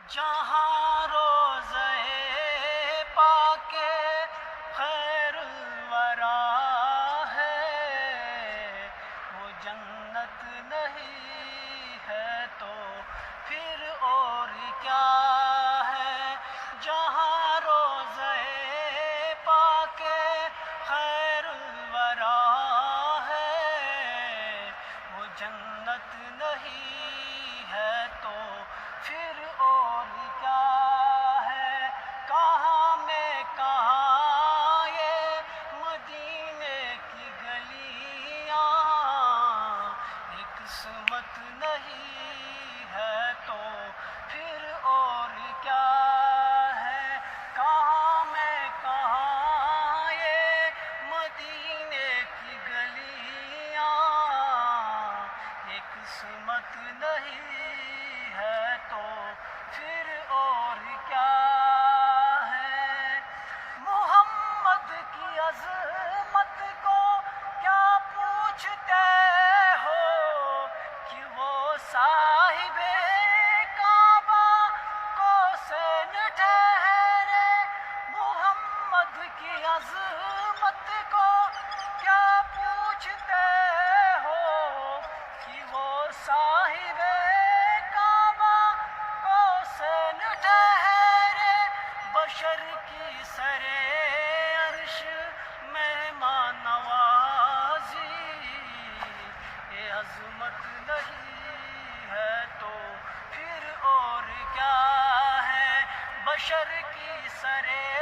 جہاں روزے پاک خیر الورا ہے، وہ جنت نہیں ہے تو پھر اور کیا ہے۔ جہاں روزے پاک خیر الورا ہے، وہ جنت نہیں ہے تو پھر اور کیا ہے۔ کہاں میں کہاں یہ مدینے کی گلیاں، ایک قسمت نہیں ہے تو پھر اور کیا ہے۔ کہاں میں کہاں یہ مدینے کی گلیاں، ایک قسمت نہیں ہے تو پھر اور کیا ہے۔ محمد کی عظمت کو کیا پوچھتے ہو کہ وہ صاحب کعبہ کو سین ٹھہرے۔ محمد کی عظمت کو کیا پوچھتے ہو کہ وہ صاحب کعبہ کو سین ٹھہرے۔ بشر کی سرے عرش مہمان نوازی، یہ عظمت نہیں ہے تو پھر اور کیا ہے۔ بشر کی سرے